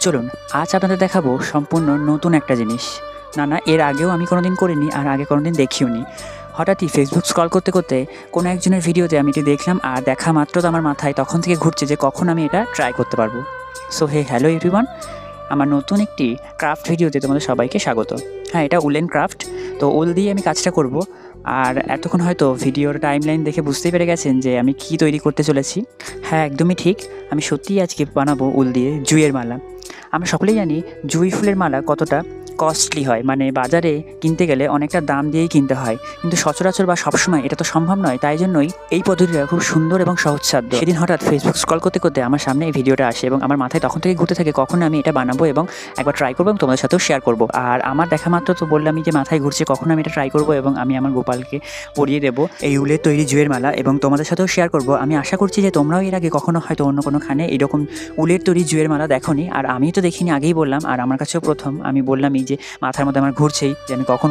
চলুন আজ আপনাদের দেখাবো সম্পূর্ণ নতুন একটা জিনিস। না এর আগেও আমি কোনোদিন করিনি আর আগে কোনোদিন দেখিওনি। হঠাৎই ফেসবুক স্ক্রল করতে করতে কোনো একজনের ভিডিওতে আমি এটি দেখলাম, আর দেখা মাত্র তো আমার মাথায় তখন থেকে ঘুরছে যে কখন আমি এটা ট্রাই করতে পারবো। সো হ্যালো এভরিওয়ান, আমার নতুন একটি ক্রাফট ভিডিওতে তোমাদের সবাইকে স্বাগত। হ্যাঁ, এটা উলেন ক্রাফট, তো উল দিয়ে আমি কাজটা করব। আর এতক্ষণ হয়তো ভিডিওর টাইমলাইন দেখে বুঝতেই পেরে গেছেন যে আমি কি তৈরি করতে চলেছি। হ্যাঁ, একদমই ঠিক, আমি সত্যিই আজকে বানাবো উল দিয়ে জুঁইয়ের মালা। আমরা সকলেই জানি জুঁই ফুলের মালা কতটা কস্টলি হয়, মানে বাজারে কিনতে গেলে অনেকটা দাম দিয়েই কিনতে হয়, কিন্তু সচরাচর বা সবসময় এটা তো সম্ভব নয়। তাই জন্যই এই পদ্ধতিটা খুব সুন্দর এবং সহজসাধ্য। সেদিন হঠাৎ ফেসবুক স্ক্রল করতে করতে আমার সামনে এই ভিডিওটা আসে এবং আমার মাথায় তখন থেকে ঘুরতে থাকে কখন আমি এটা বানাবো এবং একবার ট্রাই করবো এবং তোমাদের সাথেও শেয়ার করবো। আর আমার দেখা মাত্র তো বললামই যে মাথায় ঘুরছে কখন আমি এটা ট্রাই করবো এবং আমি আমার গোপালকে পরিয়ে দেবো এই উলের তৈরি জুঁইয়ের মালা এবং তোমাদের সাথেও শেয়ার করবো। আমি আশা করছি যে তোমরাও এর আগে কখনো হয়তো অন্য কোনোখানে এরকম উলের তৈরি জুঁইয়ের মালা দেখোনি, আর আমি তো দেখিনি, আগেই বললাম। আর আমার কাছেও প্রথম, আমি বললামই যে মাথার মধ্যে আমার ঘুরছেই যে আমি কখন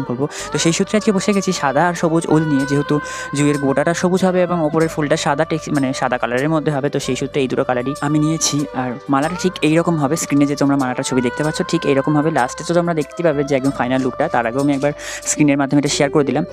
করব। তো সেই সূত্রে আজকে বসে গেছি সাদা আর সবুজ উল নিয়ে, যেহেতু জুঁইয়ের গোটাটা সবুজ হবে এবং ওপরের ফুলটা সাদা মানে সাদা কালারের মধ্যে হবে, তো সেই সূত্রে এই দুটো কালারই আমি নিয়েছি। আর মালাটা ঠিক এইরকম হবে, স্ক্রিনে যে তোমরা মালাটা ছবি দেখতে পাচ্ছ ঠিক এইরকম হবে। লাস্টে তো তোমরা দেখতে পাবে যে একদম ফাইনাল লুকটা, তার আগেও আমি একবার স্ক্রিনের মাধ্যমে এটা শেয়ার করে দিলাম।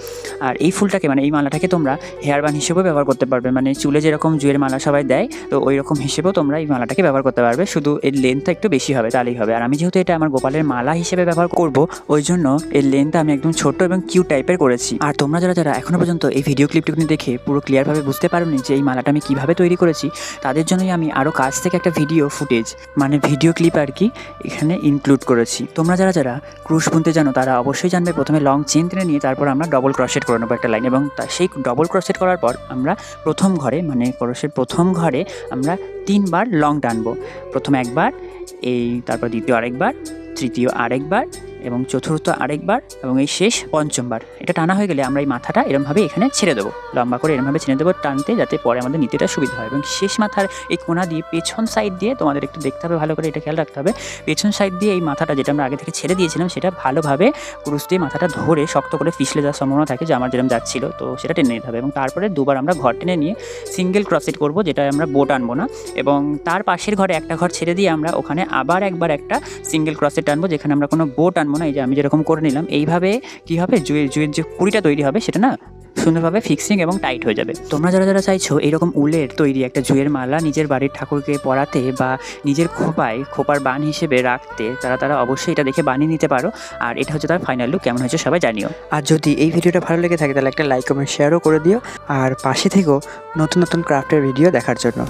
আর এই ফুলটাকে মানে এই মালাটাকে তোমরা হেয়ার বান হিসেবেও ব্যবহার করতে পারবে, মানে চুলে যেরকম জুঁইয়ের মালা সবাই দেয় তো ওই রকম হিসেবেও তোমরা এই মালাটাকে ব্যবহার করতে পারবে, শুধু এর লেন্থটা একটু বেশি হবে তাহলেই হবে। আর আমি যেহেতু এটা আমার গোপালের মালা হিসেবে ব্যবহার করব, ওই জন্য এর লেন্থটা আমি একদম ছোট এবং কিউট টাইপের করেছি। আর তোমরা যারা এখনো পর্যন্ত এই ভিডিও ক্লিপটুকুনি দেখে পুরো ক্লিয়ারভাবে বুঝতে পারোনি যে এই মালাটা আমি কীভাবে তৈরি করেছি, তাদের জন্যই আমি আরও কাছ থেকে একটা ভিডিও ফুটেজ মানে ভিডিও ক্লিপ আর কি এখানে ইনক্লুড করেছি। তোমরা যারা ক্রুশ বুনতে জানো তারা অবশ্যই জানবে প্রথমে লং চেন টেনে নিয়ে তারপর আমরা ডবল ক্রসেট করে নেবো একটা লাইন, এবং সেই ডবল ক্রসেট করার পর আমরা প্রথম ঘরে মানে ক্রসের প্রথম ঘরে আমরা 3 বার লং টানবো। প্রথম একবার, তারপর দ্বিতীয় আরেকবার, তৃতীয় আরেকবার এবং চতুর্থ আরেকবার এবং এই শেষ পঞ্চমবার। এটা টানা হয়ে গেলে আমরা এই মাথাটা এরমভাবে এখানে ছেড়ে দেবো, লম্বা করে এরমভাবে ছেড়ে দেবো টানতে, যাতে পরে আমাদের নিতেটা সুবিধা হয়। এবং শেষ মাথার এই কোনা দিয়ে পেছন সাইড দিয়ে তোমাদের একটু দেখতে হবে ভালো করে, এটা খেয়াল রাখতে হবে, পেছন সাইড দিয়ে এই মাথাটা যেটা আমরা আগে থেকে ছেড়ে দিয়েছিলাম সেটা ভালোভাবে ক্রুশ দিয়ে মাথাটা ধরে শক্ত করে পিছলে যাওয়ার সম্ভাবনা থাকে, যে আমার যেরকম যাচ্ছিলো, তো সেটা টেনে নিতে হবে। এবং তারপরে দুবার আমরা ঘর টেনে নিয়ে সিঙ্গেল ক্রসেট করবো, যেটা আমরা বোট আনবো না, এবং তার পাশের ঘরে একটা ঘর ছেড়ে দিয়ে আমরা ওখানে আবার একবার একটা সিঙ্গেল ক্রসেট টানবো, যেখানে আমরা কোনো বোট আনবো না। এই যে আমি যেরকম করে নিলাম, এইভাবে কী হবে, জুঁয়ের যে কুড়িটা তৈরি হবে সেটা না সুন্দরভাবে ফিক্সিং এবং টাইট হয়ে যাবে। তোমরা যারা চাইছো এইরকম উলের তৈরি একটা জুঁইয়ের মালা নিজের বাড়ির ঠাকুরকে পরাতে বা নিজের খোপার বান হিসেবে রাখতে, তারা অবশ্যই এটা দেখে বানিয়ে নিতে পারো। আর এটা হচ্ছে তার ফাইনাল লুক, কেমন হয়েছে সবাই জানিও। আর যদি এই ভিডিওটা ভালো লেগে থাকে তাহলে একটা লাইক কমেন্ট শেয়ারও করে দিও, আর পাশে থেকেও নতুন ক্রাফটের ভিডিও দেখার জন্য।